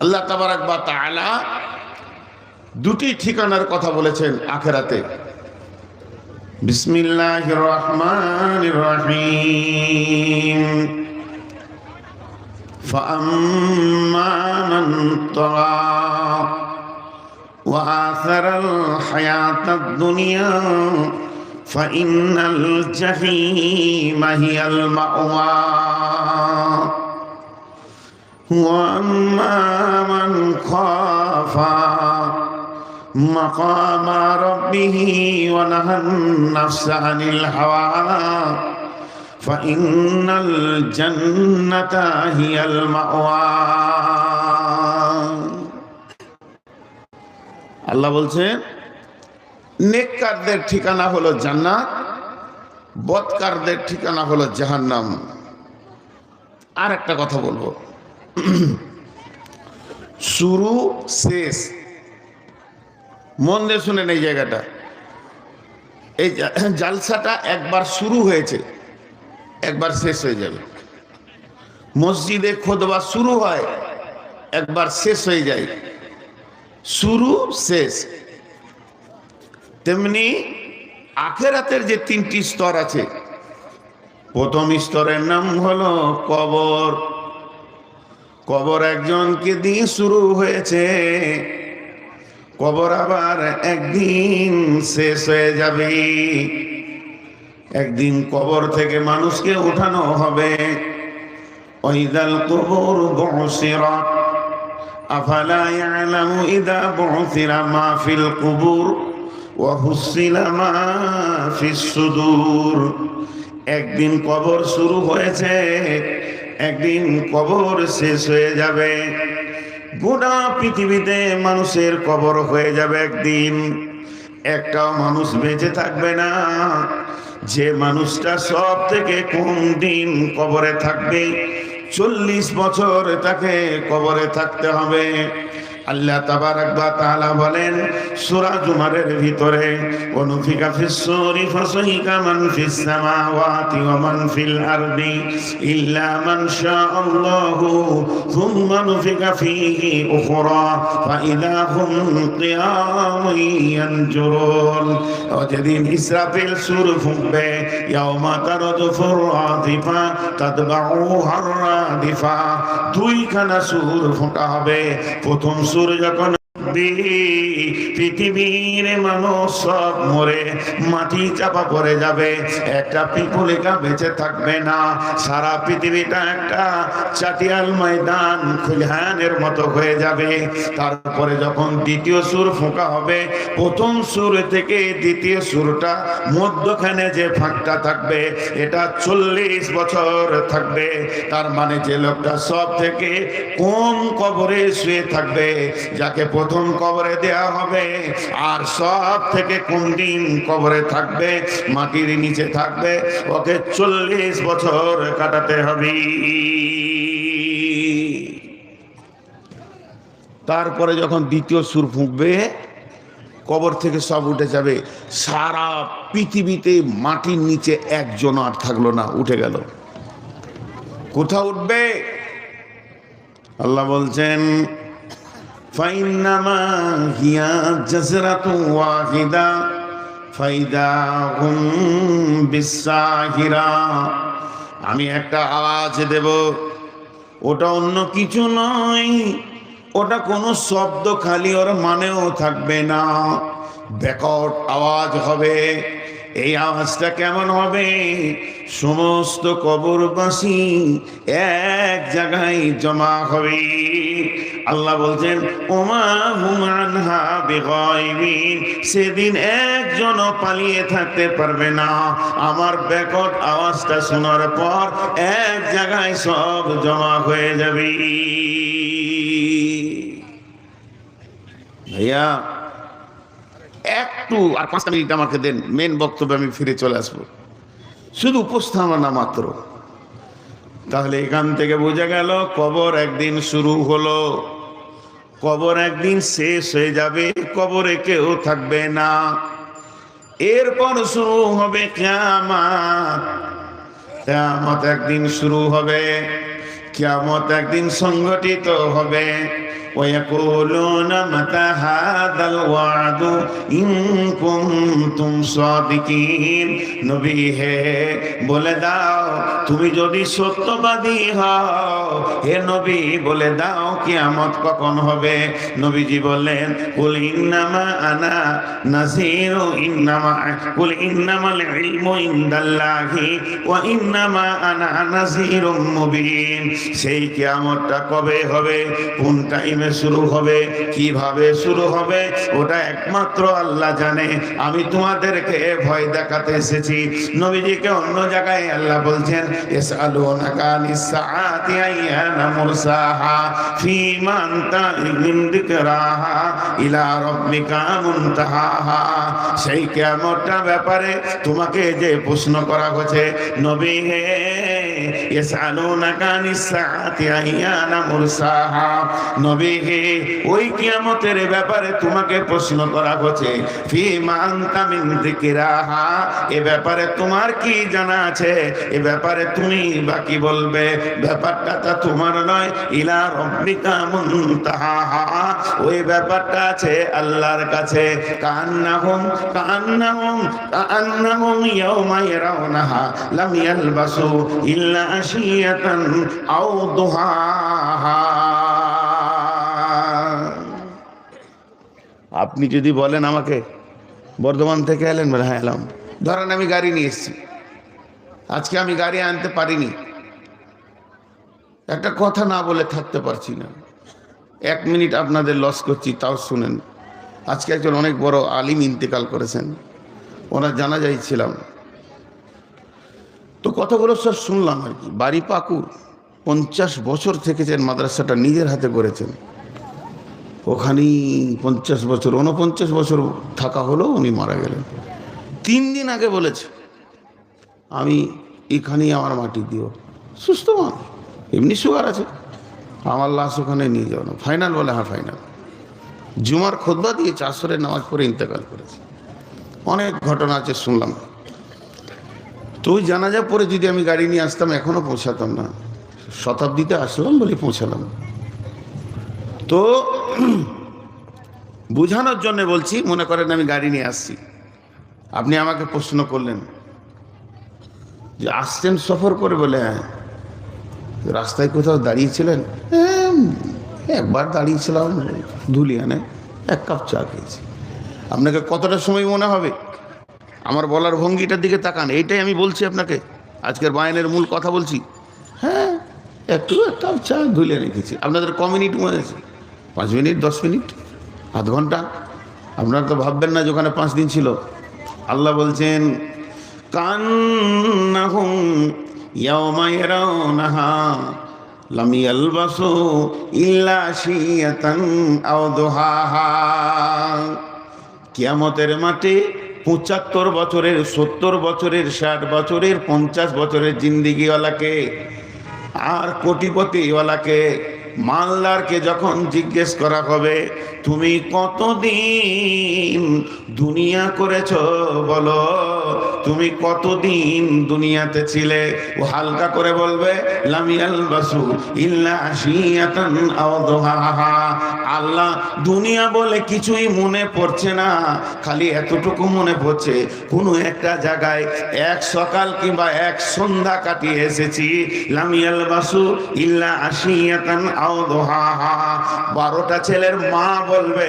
আল্লাহ তাবারাক ওয়া তাআলা দুটি ঠিকানার কথা বলেছেন আখিরাতে। বিসমিল্লাহির রহমানির রহিম। ফাআম্মা মান তাগা ওয়া আসারাল হায়াতাদ দুনিয়া ফাইন্নাল জাহিমা হিয়াল মাওয়া ওয়া আম্মা মান খাফা মাকামা রাব্বিহি ওয়া নাহান নাফসা আনিল হাওয়া ফাইন্নাল জান্নাতা হিয়াল মাওয়া। আল্লাহ বলছেন নেককারদের ঠিকানা হলো জান্নাত, বদকারদের ঠিকানা হলো জাহান্নাম। আর একটা কথা বলবো, শুরু শেষ মন দিয়ে শুনেন এই জায়গাটা। এই জালসাটা একবার শুরু হয়েছে, একবার শেষ হয়ে যাবে। মসজিদে খুতবা শুরু হয়, একবার শেষ হয়ে যায়, শুরু শেষ। তেমনি আখিরাতের যে তিনটি স্তর আছে, প্রথম স্তরের নাম হলো কবর। কবর একজনকে দিয়ে শুরু হয়েছে, কবর আবার একদিন শেষ হয়ে যাবে। একদিন কবর থেকে মানুষকে উঠানো হবে। ওয়াইদাল কুবুর বুসিরাত আফালা ইয়ালামু ইযা বুসিরা মা ফিল কুবুর ওয়া হুসিলা মা ফিস সুদূর। একদিন কবর শুরু হয়েছে, একদিন কবর শেষ হয়ে যাবে। গোটা পৃথিবীতে মানুষের কবর হয়ে যাবে একদিন, একটাও মানুষ বেঁচে থাকবে না। যে মানুষটা সব থেকে কম দিন কবরে থাকবে, 40 বছর তাকে কবরে থাকতে হবে। আল্লাহ তাবারাক ওয়া তাআলা বলেন সূরা জুমারের ভিতরে, ওয়ানুফিকা ফিস সূরি ফাসাইকা মান ফিস সামাওয়াতি ওয়া মান ফিল আরদি ইল্লা মান শাআল্লাহু সুম্মা নুফিকা ফীহি উখরা ফাইদা হুম কিয়ামুন ইয়ানজুরুন। যেদিন ইসরাফিল সূর ফুঁকবে, ইয়াউমা তারদুফুর রাদিফা তাতবাউহা রাদিফা, দুইখানা সূর ফোঁকা হবে। প্রথম সূর যখন পৃথিবীর মানুষ সব মরে মাটি চাপা পড়ে যাবে, একটা পিপুলিকা বেঁচে থাকবে না। সারা পৃথিবীটা একটা চাটিয়াল ময়দান খুলহানের মতো হয়ে যাবে। তারপরে যখন দ্বিতীয় সুর ফোঁকা হবে, প্রথম সুর থেকে দ্বিতীয় সুরটা মধ্যখানে যে ফাঁকটা থাকবে, এটা 40 বছর থাকবে। তার মানে যে লোকটা সব থেকে কম কবরে শুয়ে থাকবে, যাকে প্রথম কবরে দেয়া হবে, আর সব থেকে কম দিন কবরে থাকবে, মাটির নিচে থাকবে, ওকে 40 বছর কাটাতে হবে। তারপরে যখন দ্বিতীয় সুর ফুঁকবে, কবর থেকে সব উঠে যাবে। সারা পৃথিবীতে মাটির নিচে একজন আর থাকলো না, উঠে গেল। কোথা উঠবে? আল্লাহ বলছেন ফাইন্নামা হিয়া জাজরাতু ওয়াহিদা ফাইদা হুম বিসাহিরা। আমি একটা আওয়াজ দেব, ওটা অন্য কিছু নয়, ওটা কোনো শব্দ খালি, ওর মানেও থাকবে না, বিকট আওয়াজ হবে। এই আওয়াজটা কেমন হবে? সমস্ত কবরবাসী এক জায়গায় জমা হবে। আল্লাহ বলছেন ওমা হুম আনহা বিগাইবিন, সেদিন একজনও পালিয়ে থাকতে পারবে না। আমার বিকট আওয়াজটা শোনার পর এক জায়গায় সব জমা হয়ে যাবে। ভাইয়া একটু আর 5 মিনিট আমাকে দেন, মেন বক্তব্যে আমি ফিরে চলে আসবো, শুধু উপস্থাপনা মাত্র। তাহলে এখান থেকে বোঝা গেল কবর একদিন শুরু হলো, কবর একদিন শেষ হয়ে যাবে, কবরে কেউ থাকবে না। এরপর শুরু হবে কিয়ামত। কিয়ামত একদিন শুরু হবে, কিয়ামত একদিন সংগঠিত হবে। ويقولون متى هذا الوعد إن كنتم صادقين নবী হে বলে দাও তুমি যদি সত্যবাদী হও, হে নবী বলে দাও কিয়ামত কখন হবে। নবীজি বললেন কুল ইন্নামা আনা নাযীরু কুল ইন্নামাল ইলমু ইনদাল্লাহি ওয়া ইন্নামা আনা নাযীরুম মুবিন। সেই কিয়ামতটা কবে হবে, কোন টাইমে শুরু হবে, কিভাবে শুরু হবে, ওটা একমাত্র আল্লাহ জানে। আমি তোমাদেরকে ভয় দেখাতে এসেছি। নবীজিকে অন্য জায়গায় আল্লাহ বলছেন ইয়াসআলুনাকা আনিস সাআতি আইয়ানা মুরসাহা ফীমা আনতা মিন যিকরাহা ইলা রাব্বিকা মুনতাহাহা। সেই কিয়ামতটার ব্যাপারে তোমাকে যে প্রশ্ন করা হচ্ছে নবী হে, ইয়াসআলুনাকা আনিস সাআতি আইয়ানা মুরসাহা, নবী হে ওই কিয়ামতের ব্যাপারে তোমাকে প্রশ্ন করা হচ্ছে ফীমা আনতা মিন যিকরাহা, এ ব্যাপারে তোমার কি জানা আছে, এ ব্যাপারে তুমি বাকি বলবে, ব্যাপারটা তা তোমার নয়। ইলা রাব্বিকা মুনতাহাহা, ওই ব্যাপারটা আছে আল্লাহর কাছে। কান্নাহুম ইয়াওমা ইয়ারাউনাহা লাম ইয়ালবাসু ইল্লা আশিয়াতান আও দুহাহা। আপনি যদি বলেন আমাকে বর্ধমান থেকে এলেন, বলে হ্যাঁ এলাম, ধরেন আমি গাড়ি নিয়ে এসেছি, আজকে আমি গাড়ি আনতে পারিনি, একটা কথা না বলে থাকতে পারছি না, 1 মিনিট আপনাদের লস করছি, তাও শুনেন। আজকে একজন অনেক বড় আলিম ইন্তেকাল করেছেন, ওনার জানাজায় ছিলাম, তো কথাগুলো সব শুনলাম আর কি। বাড়ি পাকুর, 50 বছর থেকেছেন, মাদ্রাসাটা নিজের হাতে করেছেন, ওখানেই 50 বছর 49 বছর থাকা হলো, উনি মারা গেলেন। 3 দিন আগে বলেছে আমি এখানেই আমার মাটি দিও, সুস্থ মানুষ, এমনি সুগার আছে, আমার লাশ ওখানে নিয়ে যাও না। ফাইনাল বলে হ্যাঁ ফাইনাল। জুমার খুতবা দিয়েছে, আসরের নামাজ পড়ে ইন্তেকাল করেছে। অনেক ঘটনা আছে শুনলাম। তো ওই জানাজা পরে যদি আমি গাড়ি নিয়ে আসতাম এখনো পৌঁছাতাম না, শতাব্দীতে আসলাম বলে পৌঁছালাম। তো বোঝানোর জন্য বলছি, মনে করেন আমি গাড়ি নিয়ে আসছি, আপনি আমাকে প্রশ্ন করলেন যে আসছেন সফর করে, বলে হ্যাঁ। রাস্তায় কোথাও দাঁড়িয়েছিলেন? একবার দাঁড়িয়েছিলাম ধুলিয়ানে, 1 কাপ চা খেয়েছি। আপনাকে কতটা সময় মনে হবে? আমার বলার ভঙ্গিটার দিকে তাকান, এইটাই আমি বলছি আপনাকে, আজকের বায়ানের মূল কথা বলছি। হ্যাঁ, 1 কাপ চা ধুলিয়ানে খেয়েছি। আপনাদের ক মিনিট মনে আছে? 5 মিনিট, 10 মিনিট, আধ ঘন্টা? আপনারা তো ভাববেন না যে ওখানে 5 দিন ছিল। আল্লাহ বলছেন কান্নাহুম ইয়াওমা ইয়ারাউনাহা লাম ইয়ালবাসু ইল্লা আশিয়াতান আও দুহাহা। কিয়ামতের মাঠে 75 বছরের, 70 বছরের, 60 বছরের, 50 বছরের জিন্দিগিওয়ালাকে আর কোটিপতিওয়ালাকে, মালদারকে যখন জিজ্ঞেস করা হবে তুমি কতদিন দুনিয়া করেছ বলো, তুমি কতদিন দুনিয়াতে ছিলে, ও হালকা করে বলবে লাম ইয়ালবাসু ইল্লা আশিয়াতান আও দুহাহা। আল্লাহ দুনিয়া বলে কিছুই মনে পড়ছে না, খালি এতটুকু মনে পড়ছে কোনো একটা জায়গায় 1 সকাল কিংবা 1 সন্ধ্যা কাটিয়ে এসেছি। লাম ইয়ালবাসু ইল্লা আশিয়াতান আও দুহাহা। 12টা ছেলের মা বলবে,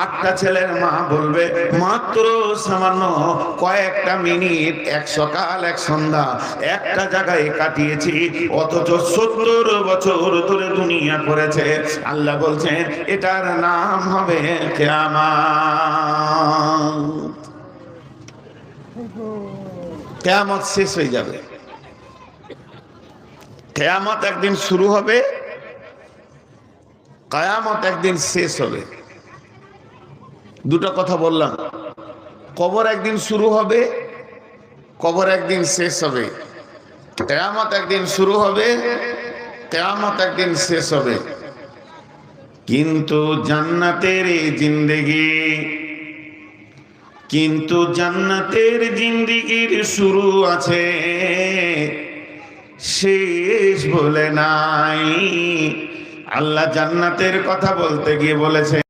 8টা ছেলের মা বলবে মাত্র সামান্য কয়েকটা মিনিট, 1 সকাল 1 সন্ধ্যা একটা জায়গায় কাটিয়েছি, অথচ 70 বছর ধরে দুনিয়া করেছে। আল্লাহ বলছেন এটার নাম হবে কিয়ামত। কিয়ামত শেষ হয়ে যাবে, কিয়ামত একদিন শুরু হবে, কিয়ামত একদিন শেষ হবে। দুটো কথা বললাম, কবর একদিন শুরু হবে, কবর একদিন শেষ হবে। কিয়ামত একদিন শুরু হবে, কিয়ামত একদিন শেষ হবে। কিন্তু জান্নাতের জিন্দেগি, কিন্তু জান্নাতের জিন্দেগির শুরু আছে, শেষ বলে নাই। আল্লাহ জান্নাতের কথা বলতে গিয়ে বলেছে